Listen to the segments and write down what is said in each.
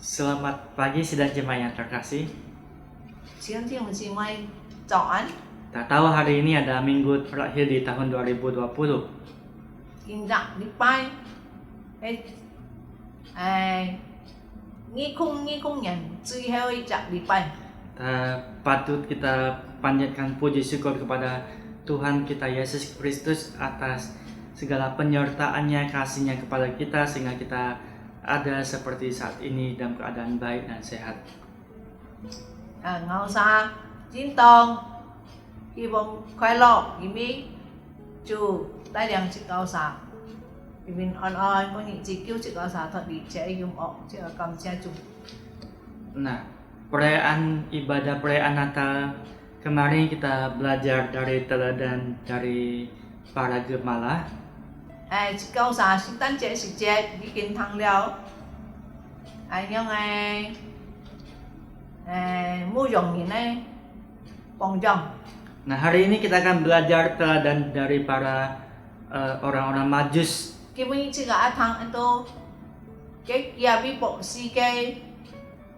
Selamat pagi sidang jemaat yang terkasih. 亲弟兄姐妹早安。 Tak tahu hari ini ada minggu terakhir di tahun 2020. 今日禮拜2020年最後一日禮拜， Patut kita panjatkan puji syukur kepada Tuhan kita Yesus Kristus atas segala penyertaannya, kasihnya kepada kita sehingga kita ada seperti saat ini dalam keadaan baik dan sehat. 牛沙展當，希望快樂，因為主帶領一牛沙，因為安安嗰日只叫一牛沙脫離這用惡，這個感謝主。 Nah, perayaan Natal kemarin kita belajar dari teladan dari para gembala. 一牛沙聖誕節時節已經通了，用牧羊人呢幫助。 Nah, hari ini kita akan belajar teladan dari para orang-orang Majus. Kini juga akan itu kegiatan boksi ke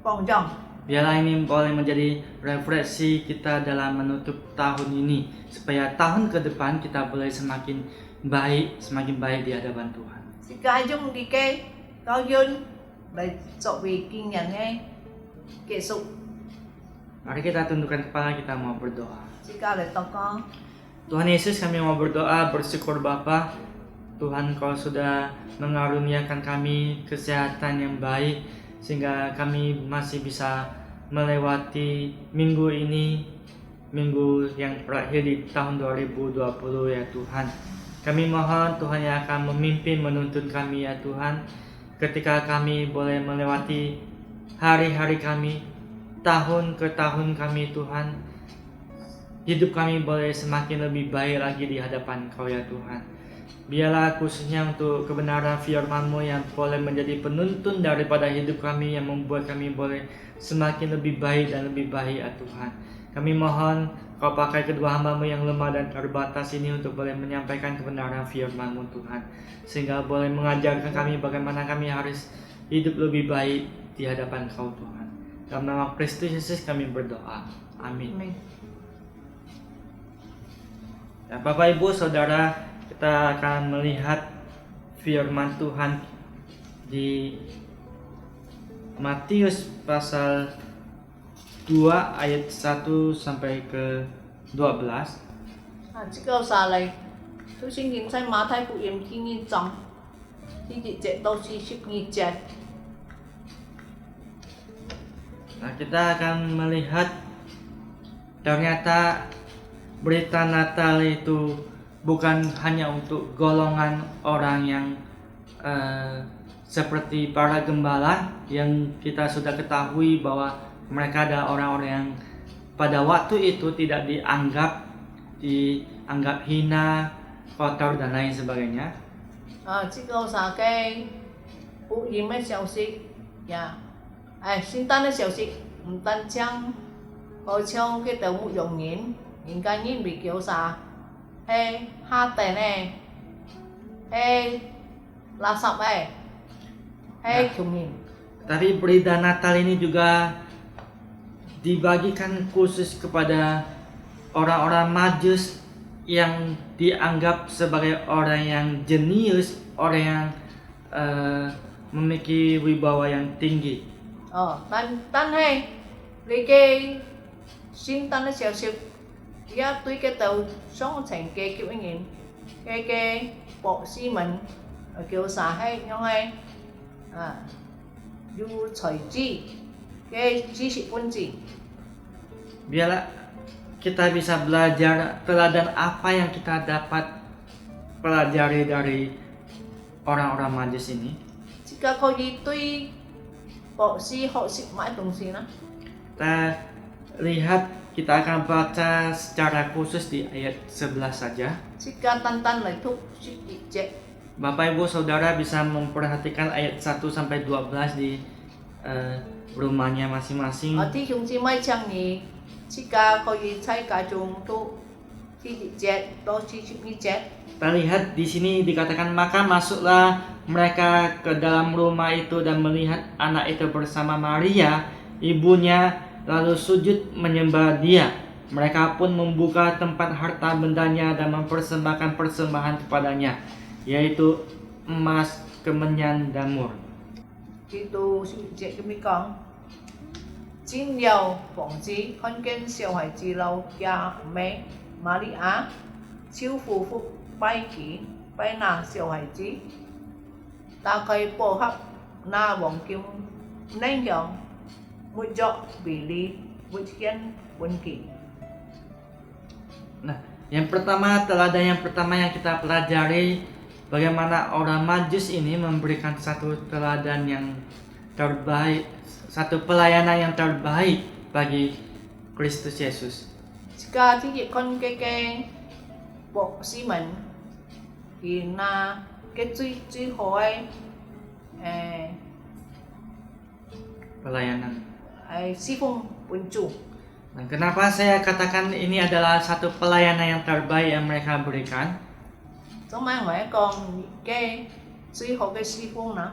bongjong. Biarlah ini boleh menjadi refleksi kita dalam menutup tahun ini, supaya tahun ke depan kita boleh semakin baik di hadapan Tuhan. Jika dùng đi ke cao yun để cho về kinh nghiệm này kết thúc. Mari kita tundukkan kepala, kita mau berdoa. Jika để tao con Tuhan Yesus, kami mau berdoa, bersyukur Bapa. Tuhan, Kau sudah mengaruniakan kami kesehatan yang baik sehingga kami masih bisa melewati minggu ini, minggu yang terakhir di tahun 2020 ya Tuhan. Kami mohon Tuhan yang akan memimpin, menuntun kami ya Tuhan, ketika kami boleh melewati hari-hari kami, tahun ke tahun kami Tuhan. Hidup kami boleh semakin lebih baik lagi di hadapan Kau ya Tuhan. Biarlah khususnya untuk kebenaran firman-Mu yang boleh menjadi penuntun daripada hidup kami, yang membuat kami boleh semakin lebih baik dan lebih baik ya Tuhan. Kami mohon Kau pakai kedua hamba-Mu yang lemah dan terbatas ini untuk boleh menyampaikan kebenaran firman-Mu Tuhan, sehingga boleh mengajarkan kami bagaimana kami harus hidup lebih baik di hadapan Kau Tuhan. Dalam nama Kristus Yesus kami berdoa. Amin. mình Ya, Bapak Ibu Saudara, kita akan melihat firman Tuhan di Matius pasal 2 ayat 1 sampai ke 12. cái xa này tôi xin nhìn thấy Mã Thái Phụ Yếm khi nhìn trong thì chị chạy đâu chỉ ship nghi chạy. Nah, kita akan melihat ternyata berita Natal itu bukan hanya untuk golongan orang yang seperti para gembala yang kita sudah ketahui bahwa mereka ada orang-orang yang pada waktu itu tidak dianggap hina, kotor dan lain sebagainya. Cái xa cái Phụ Yếm cái消息呀，聖誕嘅消息唔單止好像cái đầu牧羊人，人家nhìn bị kiểu xa hạ tệ này là sập cumi. Tapi berita Natal ini juga dibagikan khusus kepada orang-orang Majus yang dianggap sebagai orang yang jenius, orang yang memiliki wibawa yang tinggi. Tan hay cái sinh tan nó xèo xèo ya tuy cái tàu sống thành cái kiểu anh cái bộ xi mình kiểu xã hay nhau hay du thời chi cái chi sĩ quân gì. Biarlah kita bisa belajar teladan apa yang kita dapat pelajari dari orang-orang Majus ini. Jika kau tuy bộ si họ sĩ mãi đồng gì đó. Kita lihat, kita akan baca secara khusus di ayat 11 saja. Jika tan lại thúc sĩ chạy. Bapak Ibu Saudara bisa memperhatikan ayat 1 sampai 12 di rumahnya masing-masing. Thì chúng chỉ mai chẳng nhỉ. Jika kau thấy cả chúng tu 77 到77. Kita lihat di sini dikatakan maka masuklah mereka ke dalam rumah itu dan melihat anak itu bersama Maria, ibunya, lalu sujud menyembah dia. Mereka pun membuka tempat harta bendanya dan mempersembahkan persembahan kepadanya, yaitu emas, kemenyan, dan mur.去到17咁樣講，進了房子，看見小孩子留家妹瑪利亞，就俯伏拜祈，拜那小孩子，打開寶盒，那黃金能量，抹着比例，抹現本期。 Nah, yang pertama, teladan yang pertama yang kita pelajari bagaimana orang Majus ini memberikan satu teladan yang terbaik, satu pelayanan yang terbaik bagi Kristus Yesus. Jika tidak kon cái bộ sĩ mình thì là cái duy hội Pelayanan. sĩ phong quân chủ. Nah, kenapa saya katakan ini adalah satu pelayanan yang terbaik yang mereka berikan? Giống ai hỏi con cái duy hội cái sĩ phong nào?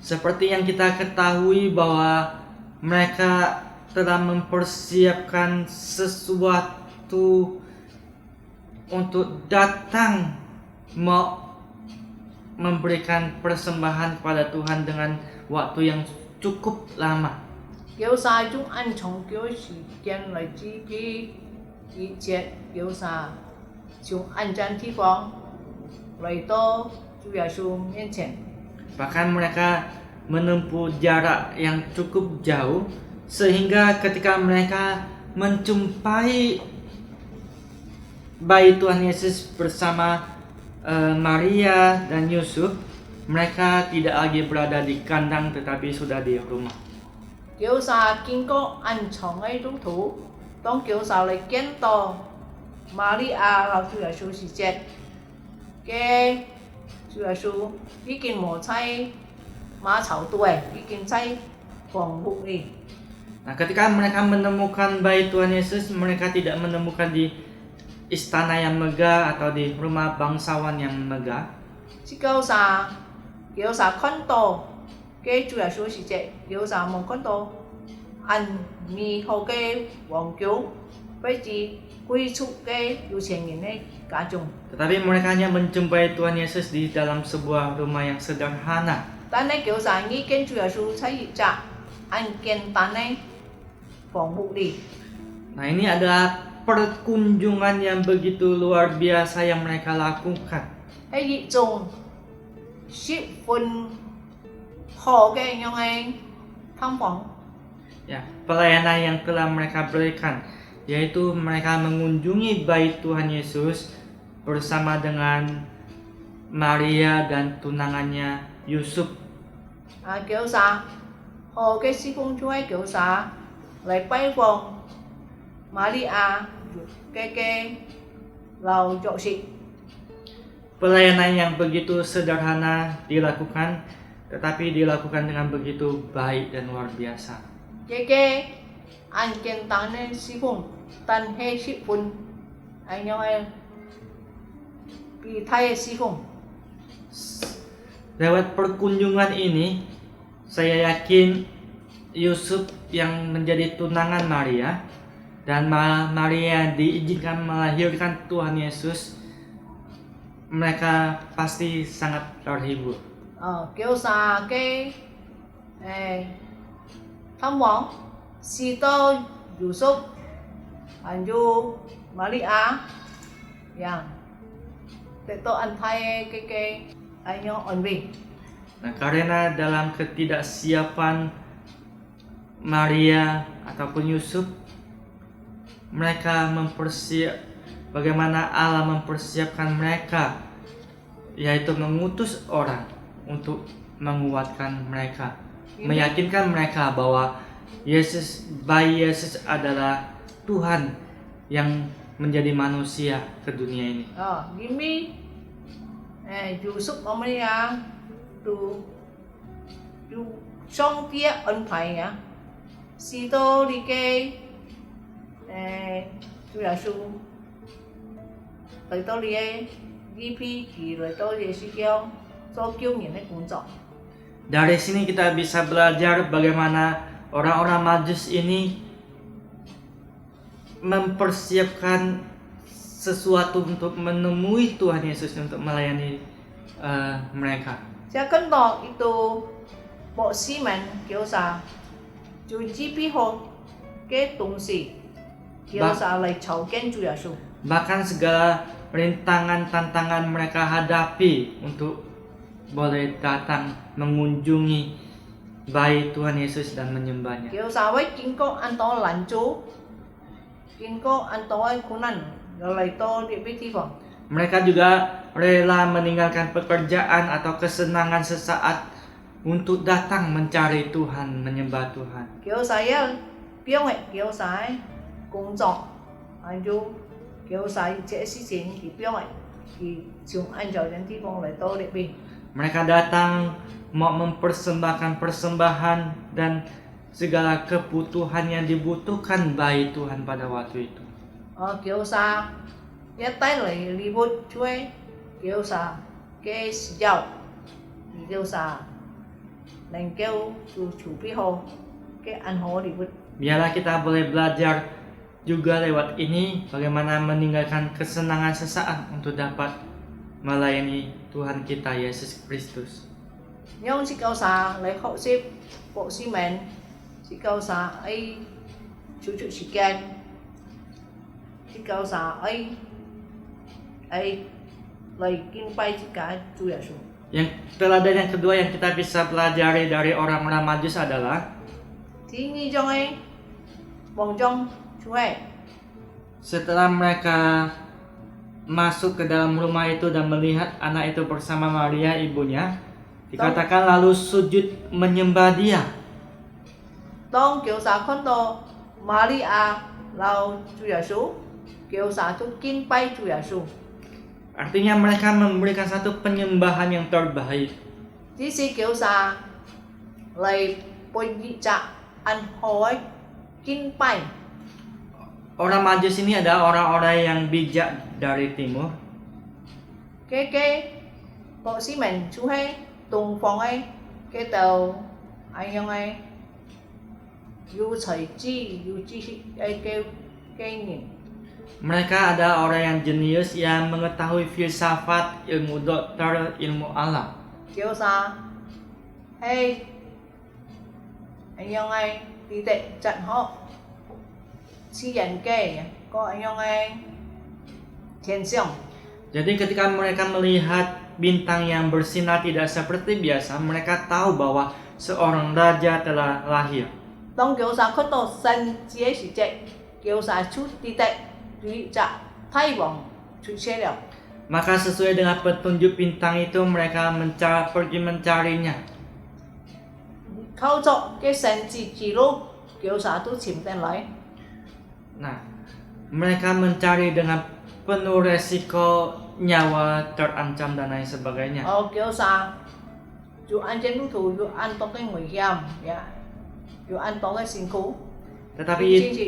Seperti yang kita ketahui bahwa mereka telah mempersiapkan sesuatu untuk datang memberikan persembahan kepada Tuhan dengan waktu yang cukup lama. Kiểu sa chúng anh trong kiểu時間來自己以前kiểu sa從安全地方來到主耶穌面前。 Bahkan mereka menempuh jarak yang cukup jauh sehingga ketika mereka menjumpai bayi Tuhan Yesus bersama Maria dan Yusuf, mereka tidak lagi berada di kandang tetapi sudah di rumah. Kiểu sa kinh có anh chồng ấy đúng thủ,當kiểu sa lại kiến到瑪利亞老主耶穌時節，嘅主耶穌已經冇喺馬槽隊，已經喺房屋裏。 Nah, ketika mereka menemukan bayi Tuhan Yesus, mereka tidak menemukan di istana yang megah atau di rumah bangsawan yang megah. 即個sa kiểu sa看到嘅主耶穌時節，kiểu sa冇看到anh mi hồ cái hoàng kiều với chị quy chúc cái有錢人的家中。 Tetapi mereka hanya menjumpai Tuhan Yesus di dalam sebuah rumah yang sederhana. 但係叫晒已經主耶穌喺熱責，按簡單嘅房屋裏。 Nah, ini adalah perkunjungan yang begitu luar biasa yang mereka lakukan. 喺熱中10分好嘅樣嘅探訪。 Ya, pelayanan yang telah mereka berikan, yaitu mereka mengunjungi bait Tuhan Yesus bersama dengan Maria dan tunangannya Yusuf. 叫晒好嘅施工主係叫晒嚟拜訪瑪利亞嘅老作息。 Pelayanan yang begitu sederhana dilakukan, tetapi dilakukan dengan begitu baik dan luar biasa. cái anh kiện tán nên sĩ phụng tán hay sĩ phụng anh nhau em bị thay sĩ phụng. Lewat perkunjungan ini, saya yakin Yusuf yang menjadi tunangan Maria dan Maria diizinkan melahirkan Tuhan Yesus, mereka pasti sangat terhibur. Kiểu xa cái thăm vấn sĩ tơ Yusuf anh du Maria yang itu anh thay cái anh nhau ổn định. Nah, karena dalam ketidaksiapan Maria ataupun Yusuf, mereka bagaimana Allah mempersiapkan mereka, yaitu mengutus orang untuk menguatkan mereka, meyakinkan mereka bahwa bayi Yesus adalah Tuhan yang menjadi manusia ke dunia ini. Gini Yusuf Maria tu trong tia ân phải ya, si tô đi cái Chúa Giêsu 来到你的EP thì 来到你的事教做救人的工作。 Dari sini kita bisa belajar bagaimana orang-orang Majus ini mempersiapkan sesuatu untuk menemui Tuhan Yesus untuk melayani mereka. 這看到伊都牧師們叫啥，就準備好嘅東西，叫啥嚟朝見主耶穌。 Bahkan segala rintangan tantangan mereka hadapi untuk boleh datang mengunjungi bayi Tuhan Yesus dan menyembahnya. 叫啥會經過很多難處，經過很多嘅苦難，又嚟到呢啲地方。 Mereka juga rela meninggalkan pekerjaan atau kesenangan sesaat untuk datang mencari Tuhan, menyembah Tuhan. 叫啥嘢表嘅，叫啥工作，還有叫啥這事情佢表嘅，佢從按照啲地方嚟到呢邊。 Mereka datang mau mempersembahkan persembahan dan segala kebutuhan yang dibutuhkan bayi Tuhan pada waktu itu. 叫啥一帶嚟禮物出嚟，叫啥嘅時候，叫啥能夠就儲備好嘅安好禮物。 Biarlah kita boleh belajar juga lewat ini bagaimana meninggalkan kesenangan sesaat untuk dapat melayani Tuhan kita Yesus Kristus. 用是叫啥嚟學習牧師們，是叫啥喺抽出時間，是叫啥喺嚟敬拜自家主耶穌。 Yang teladan yang kedua yang kita bisa pelajari dari orang-orang Majus adalah 第二種嘅望中出嚟， setelah mereka masuk ke dalam rumah itu dan melihat anak itu bersama Maria ibunya, dikatakan lalu sujud menyembah dia. 當叫啥看到瑪利亞老主耶穌，叫啥就敬拜主耶穌。 Artinya mereka memberikan satu penyembahan yang terbaik. 只是叫啥嚟背責安好嘅敬拜。 Orang Majus ini adalah orang-orang yang bijak dari timur. 嘅牧師們就喺東方嘅嘅度，係用嘅有才智有知識嘅人。 Mereka adalah orang yang jenius yang mengetahui filsafat, ilmu dokter, ilmu alam. 叫啥？係用嘅地質哲學、自然嘅個用嘅天象。 Jadi ketika mereka melihat bintang yang bersinar tidak seperti biasa, mereka tahu bahwa seorang raja telah lahir. 當叫啥看到神子嘅時節，叫啥出地質對質太陽出現了。 Maka sesuai dengan petunjuk bintang itu mereka pergi mencarinya. 靠着嘅神子記錄，叫啥都潛定來。 Nah, mereka mencari dengan penuh resiko nyawa terancam dan lain sebagainya. 叫啥就按照路途有按多嘅危險，呀，有按多嘅辛苦， Tetapi 先至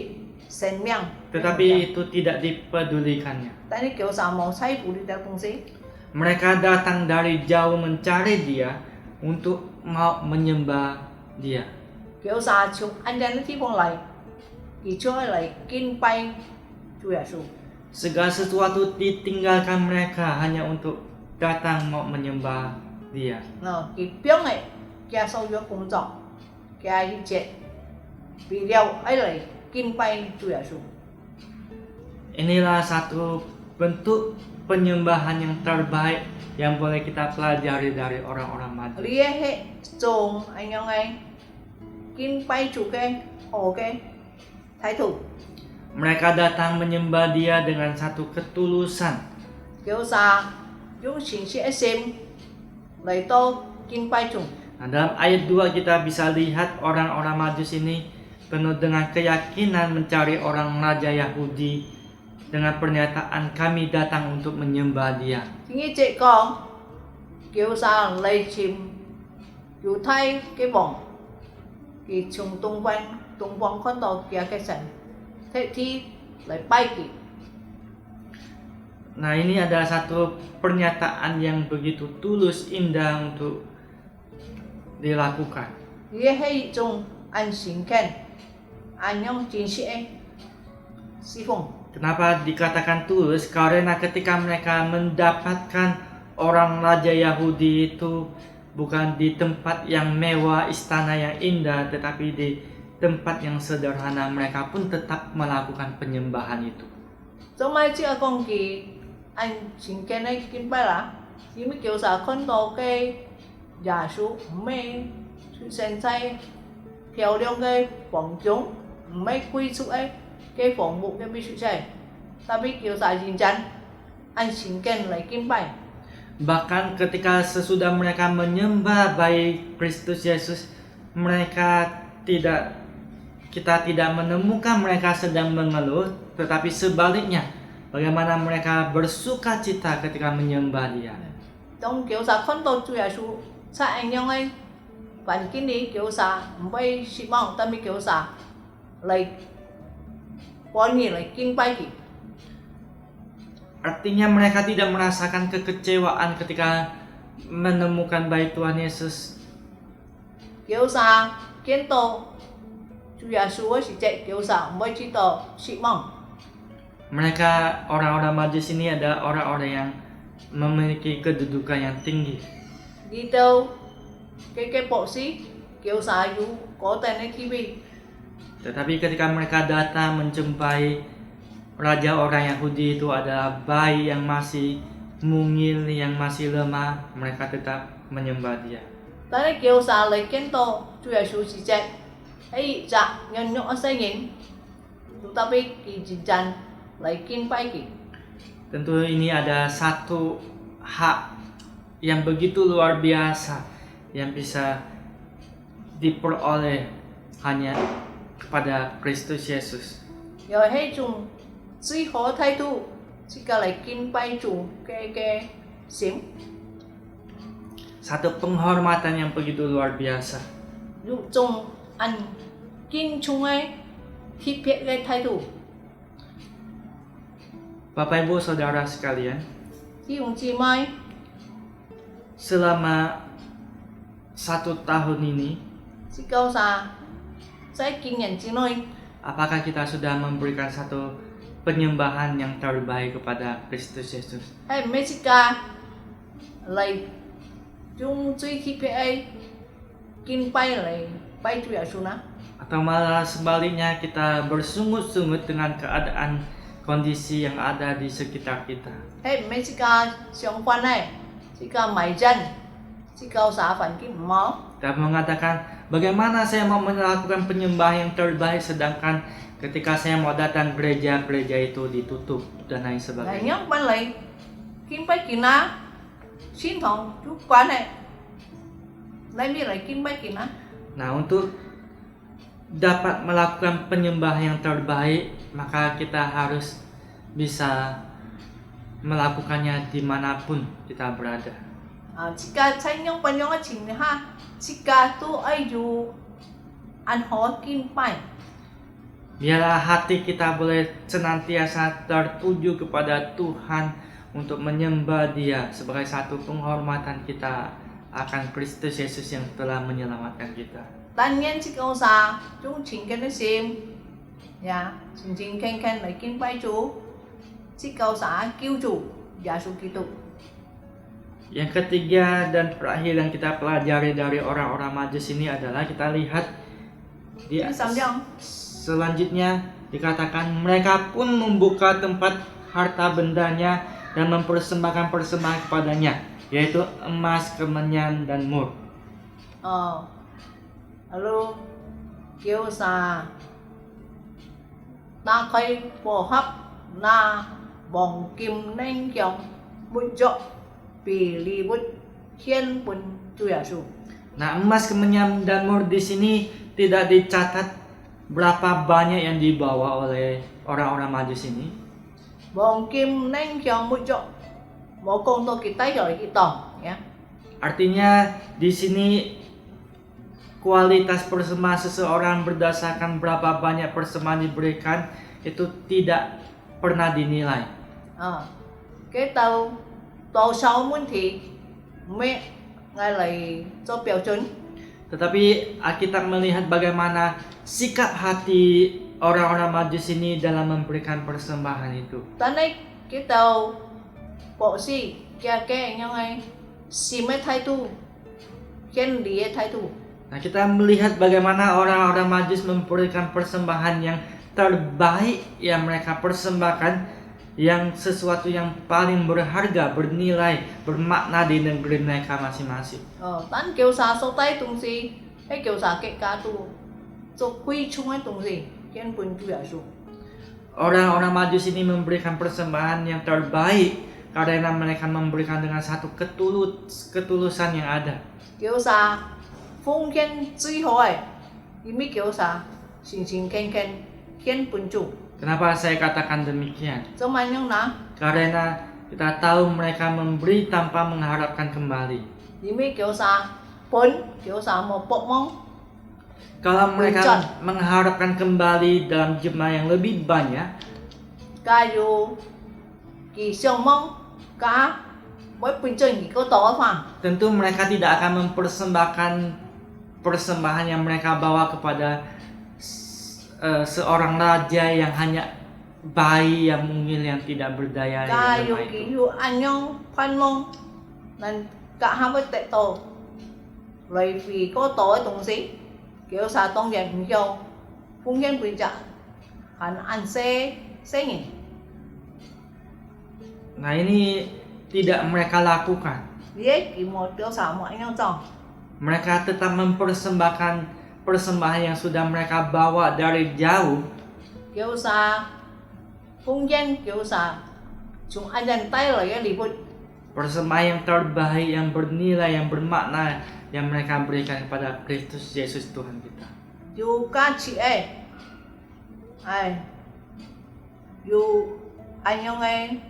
生命。 itu tidak dipedulikannya. 但係叫啥冇猜顧呢啲東西。 Mereka datang dari jauh mencari dia untuk mau menyembah dia. 叫啥從安靜嘅地方嚟，而將嚟敬拜主耶穌。 Segala sesuatu ditinggalkan mereka hanya untuk datang mau menyembah dia. 而表嘅嘅所有工作嘅一切，為了嚟敬拜主耶穌。 Inilah satu bentuk penyembahan yang terbaik yang boleh kita pelajari dari orang-orang Majus. 呢一係做係樣嘅敬拜主嘅好嘅態度。 Mereka datang menyembah dia dengan satu ketulusan. 叫啥用誠實嘅心嚟到敬拜主。 Nah, dalam ayat 2 kita bisa lihat orang-orang Majus ini penuh dengan keyakinan mencari orang raja Yahudi dengan pernyataan kami datang untuk menyembah dia. 點解即講叫啥嚟尋猶太嘅王，佢從東方看到佢嘅神，特地嚟拜佢。Nah, ini adalah satu pernyataan yang begitu tulus, indah untuk dilakukan. 也是一种按神看，按用真实的侍奉。 Kenapa dikatakan tulus? Karena ketika mereka mendapatkan orang Raja Yahudi itu bukan di tempat yang mewah, istana yang indah, tetapi di tempat yang sederhana, mereka pun tetap melakukan penyembahan itu. 做咩即个讲佢按神看的敬拜啦？因为叫啥看到嘅耶稣唔係出現在漂亮嘅房中，唔係貴族嘅房屋嘅美術出嚟，tapi叫啥認真按神看嚟敬拜。 Bahkan ketika sesudah mereka menyembah baik Kristus Yesus, kita tidak menemukan mereka sedang mengeluh, tetapi sebaliknya, bagaimana mereka bersuka cita ketika menyembah Dia. 當叫啥看到主耶穌在咁樣嘅環境裏，叫啥唔會失望，但係叫啥嚟幫你嚟敬拜佢。 Artinya mereka tidak merasakan kekecewaan ketika menemukan baik Tuhan Yesus. 叫啥見到主耶穌嘅時節，叫啥唔會知道失望。 Mereka orang-orang Majus ini adalah orang-orang yang memiliki kedudukan yang tinggi. 呢度嘅博士叫啥要嗰陣嘅 TV， Tetapi ketika mereka datang menjumpai Raja orang Yahudi itu adalah bayi yang masih mungil, yang masih lemah, mereka tetap menyembah Dia. 但係叫啥嚟見到主耶穌時節，喺集人肉嘅聲音，特別佢認真嚟敬拜佢。 Tentu ini ada satu hak yang begitu luar biasa yang bisa diperoleh hanya kepada Kristus Yesus. 又係一種最好嘅態度，即個嚟敬拜主嘅心， Satu penghormatan yang begitu luar biasa. 一種按敬重嘅貼切嘅態度。 Bapak Ibu Saudara sekalian, 弟兄姊妹， selama 1 tahun ini, 即個啥，在今年之內， apakah kita sudah memberikan satu penyembahan yang terbaik kepada Kristus Yesus? 係唔係即個嚟用最貼切嘅敬拜嚟拜主耶穌呢？ Atau malah sebaliknya kita bersungut-sungut dengan keadaan kondisi yang ada di sekitar kita? 係唔係即個相反咧？即個迷真，即個啥環境唔好？ Kita mengatakan, bagaimana saya mau melakukan penyembahan yang terbaik sedangkan ketika saya mau datang gereja itu ditutup dan lain 係 sebagainya. 因為嚟敬拜佢啦，先同主關係，你咪嚟敬拜佢啦。 Nah, untuk dapat melakukan penyembahan yang terbaik, maka kita harus bisa melakukannya dimanapun kita berada. 即個在樣不樣嘅情況下，即個都係要按好敬拜。 Biarlah hati kita boleh senantiasa tertuju kepada Tuhan untuk menyembah Dia sebagai satu penghormatan kita akan Kristus Yesus yang telah menyelamatkan kita. 但願即個啥，用虔敬嘅心，呀，虔虔敬敬嚟敬拜主，即個啥叫主耶穌基督。 Yang ketiga dan terakhir yang kita pelajari dari orang-orang Majus ini adalah kita lihat di第三樣， selanjutnya dikatakan mereka pun membuka tempat harta bendanya dan mempersembahkan persembahan kepadanya, yaitu emas, kemenyan, dan mur. lalu kêu sa na khai bò hấp na bong kim neng kyong bun jok pi li bun thiên bun tu ya su. Nah, emas, kemenyan, dan mur di sini tidak dicatat berapa banyak yang dibawa oleh orang-orang Majus ini. Bong kim neng kyong bun jok mo kong to kita rồi kita ya. Artinya di sini kualitas persembahan seseorang berdasarkan berapa banyak persembahan diberikan itu tidak pernah dinilai. cái tàu tàu sau muốn thì mới ngay lại cho biểu chuẩn. Tetapi Alkitab melihat bagaimana sikap hati orang-orang Majus ini dalam memberikan persembahan itu. Ta này cái tàu bộ sĩ cái nhau ngay si mới thay tu khen địa thay tu. Nah, kita melihat bagaimana orang-orang Majus memberikan persembahan yang terbaik yang mereka persembahkan, yang sesuatu yang paling berharga, bernilai, bermakna di negeri mereka masing-masing. Tan kêu sa số tay tung si hay kêu sa cái cá tu cho quy chung ấy tung si khen pun tu ya su. Orang-orang Majus ini memberikan persembahan yang terbaik karena mereka memberikan dengan satu ketulusan yang ada. Kêu sa phong khen最好ấy, ini kêu sa xin xin khen pun tu. Kenapa saya katakan demikian? Cho man nhung na, Karena kita tahu mereka memberi tanpa mengharapkan kembali. ini kêu sa pun kêu sa một bộ mong. Kalau mereka Puncak. mengharapkan kembali dalam jumlah yang lebih banyak, Kayu kỳ siêu mong cá với bình chân thì có tổ phải. tentu mereka tidak akan mempersembahkan persembahan yang mereka bawa kepada seorang raja yang hanya bayi yang mungil yang tidak berdaya. Kayu yang kỳ itu. yu anh nhong khoan mong nên cả hai với tệ tổ rồi vì có tổ ở đồng sĩ kiểu sa tông nhận không châu phong nhân bình trạng hẳn ăn xe nhỉ. Nah, ini tidak mereka lakukan. Dia kỳ một kiểu sa một anh nhong chồng. Mereka tetap mempersembahkan persembahan yang sudah mereka bawa dari jauh, Kiểu sa phong nhân kiểu sa chúng anh dành tay lại cái lì bút. persembahan yang terbaik, yang bernilai, yang bermakna yang mereka berikan kepada Kristus Yesus Tuhan kita. Dù ca chị ấy ai dù anh nhong ấy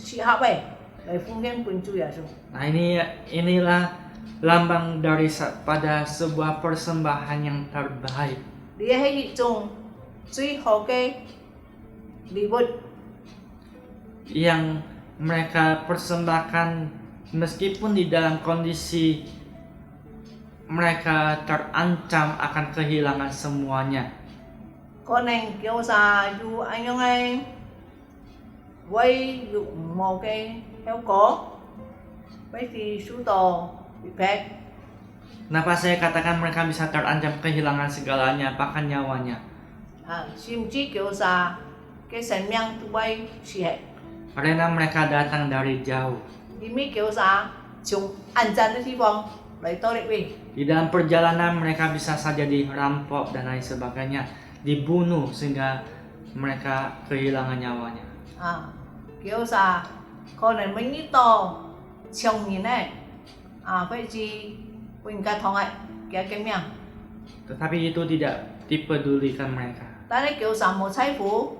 chị học ấy để phong nhân pun chu ya su. Nah, inilah lambang dari pada sebuah persembahan yang terbaik. Dia hay chung suy hồ cái lì bút Yang mereka persembahkan meskipun di dalam kondisi mereka terancam akan kehilangan semuanya. con này kiểu sa dù anh nhong ấy quay dụng một cái heo cổ với thì su tò bị phép. Kenapa saya katakan mereka bisa terancam kehilangan segalanya, bahkan nyawanya? Sim chi kiểu sa cái sinh mạng tu bay chỉ hệ Karena mereka datang dari jauh. đi mi kiểu sa chúng an toàn cái vong lấy tôi lại về. Di dalam perjalanan mereka bisa saja dirampok dan lain sebagainya, dibunuh sehingga mereka kehilangan nyawanya. Kiểu sa con này mới như to chồng nhìn này vậy chi quỳnh ca thong ấy cái miệng Tetapi itu tidak dipedulikan mereka. ta này kiểu sa một trái phú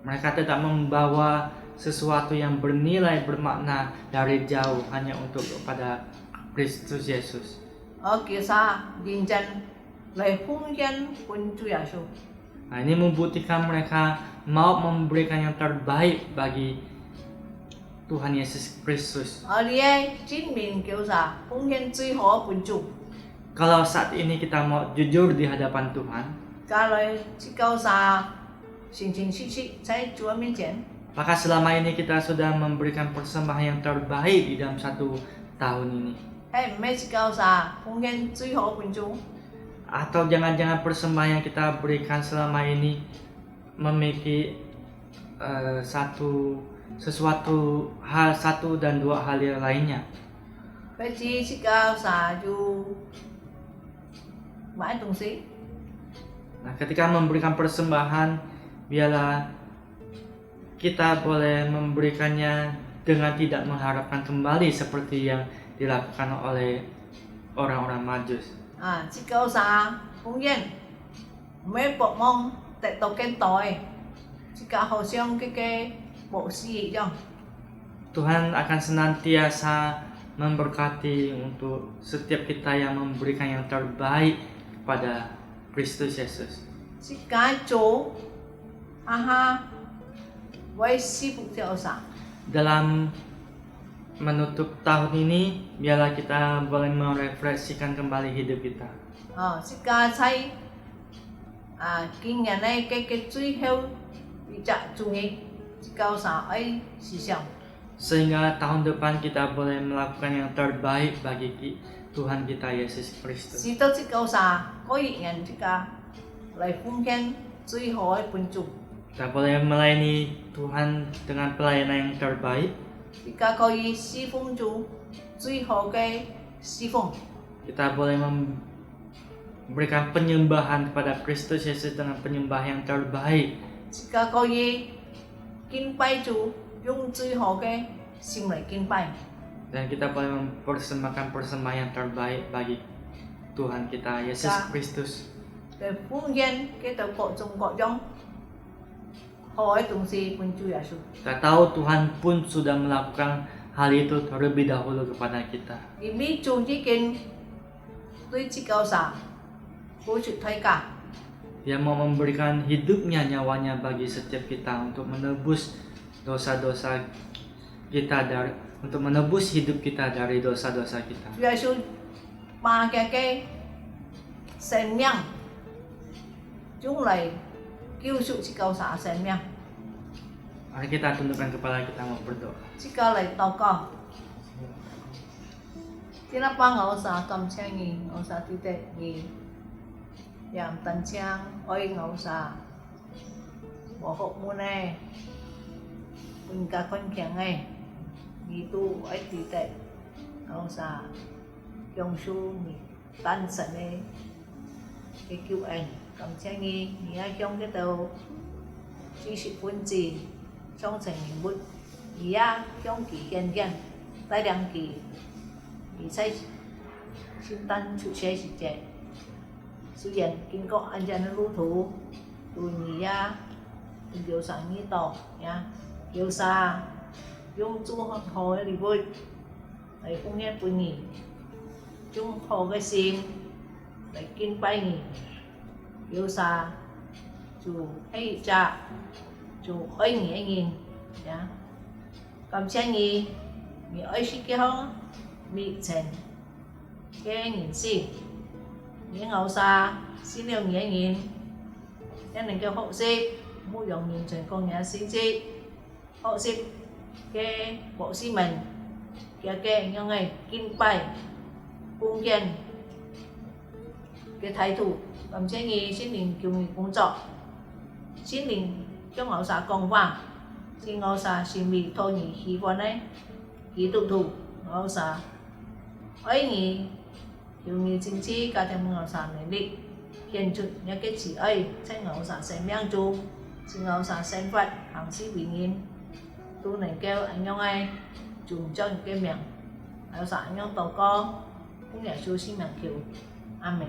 Mereka tetap membawa sesuatu yang bernilai, bermakna dari jauh hanya untuk kepada Kristus Yesus. kiểu sa nhìn chân lấy phong nhân quân chu ya su. Nah, ini membuktikan mereka mau memberikan yang terbaik bagi Tuhan Yesus Kristus. Ở đây chính mình kiểu sa phong nhân duy hộ quân chu. Kalau saat ini kita mau jujur di hadapan Tuhan, Cả lời chỉ câu sa xin xin xí xí tại Chúa miễn triển. maka selama ini kita sudah memberikan persembahan yang terbaik di dalam 1 tahun ini. Hay mấy chỉ câu sa phong nhân duy hộ quân chu. Atau jangan-jangan persembahan yang kita berikan selama ini memiliki satu dan dua hal yang lainnya. Vậy chỉ câu sa dù mãi tung sĩ. Nah, ketika memberikan persembahan, biarlah kita boleh memberikannya dengan tidak mengharapkan kembali seperti yang dilakukan oleh orang-orang Majus. Chỉ câu sa phong nhân mấy bộ mong tại tàu kén tỏi chỉ cả hậu xiong cái bộ sĩ trong. Tuhan akan senantiasa memberkati untuk setiap kita yang memberikan yang terbaik kepada Kristus Yesus. Chỉ cả chỗ ha với sư phụ theo sa. Dalam menutup tahun ini, biarlah kita boleh merefleksikan kembali hidup kita. Sư ca say kinh nghiệm này cái truy theo bị trả chủ nghĩa sư cao sa ấy sự sống. Sehingga tahun depan kita boleh melakukan yang terbaik bagi Tuhan kita Yesus Kristus. Sư tao sư cao sa có ý nhận sư ca lại phun khen truy hỏi quân chủ. Kita boleh melayani Tuhan dengan pelayanan yang terbaik. Sư ca có ý sư phun chủ truy hỏi cái sư phun. Kita boleh memberikan penyembahan kepada Kristus Yesus dengan penyembah yang terbaik. Sư ca có ý kinh bái chủ dùng truy hỏi cái xin lại kinh bái. Dan kita boleh mempersembahkan persembahan yang terbaik bagi Tuhan kita Yesus Kristus. Để phun khen cái tàu cọ trong cọ trong hỏi tung si quân chủ Yesus. Kita tahu Tuhan pun sudah melakukan hal itu terlebih dahulu kepada kita. Vì biết chủ chỉ kinh tôi chỉ cao sa của sự thay cả. Dia mau memberikan hidupnya, nyawanya bagi setiap kita untuk menebus dosa-dosa kita untuk menebus hidup kita dari dosa-dosa kita. Chúa Giêsu ba cái sinh命chúng lại cứu sự chỉ cao sa sinh命. Mari kita tundukkan kepala kita mau berdoa. Chỉ cao lại tàu co. Thì nó ba ngầu sa cầm trang gì ngầu sa tí tệ gì làm tần trang ơi ngầu sa bỏ hộ mua này mình cả con kẹng này gì tu ấy tí tệ ngầu sa dòng su mi tan sẵn này cái cứu anh cầm trang gì ai trong cái tàu chỉ sự quân gì trong thành hình bút ya trong kỳ gen gen tay đăng kỳ thì xây xin tan sự xe sự chạy sự hiện kinh có anh cha nó lưu thủ tụi nhì ya tụi điều sáng như tàu nha điều xa dùng chú học hỏi đi vui đấy cũng nghe tụi nhì chúng họ cái xin đấy kinh bay nhì điều xa chú ấy cha chú ấy nhì anh nhìn nha cầm xe nhì nhì ấy xí kia không bị chèn cái nhìn xì những ngầu xa xin điều nghĩa nhìn nên mình kêu hậu xếp mua dòng nhìn trên con nhà xin xí hậu xếp cái bộ xí mình cái nhau ngày kim bay cung kiên cái thái thủ cầm xe nhì xin mình kêu mình cũng chọn xin mình cho ngầu xa còn vàng xin ngầu xa xin bị thôi nhỉ khí quan ấy khí tụ thủ ngầu xa ấy nhỉ nhiều người chính trị cả thêm ngầu xa này đi hiện thực những cái chỉ ấy sẽ ngầu xa sẽ miang chú xin ngầu xa sen vật hàng sĩ bị nghìn tu này kêu anh nhau ai dùng cho những cái miệng ngầu xa anh nhau tàu co cũng để chú xin miệng kiểu amen.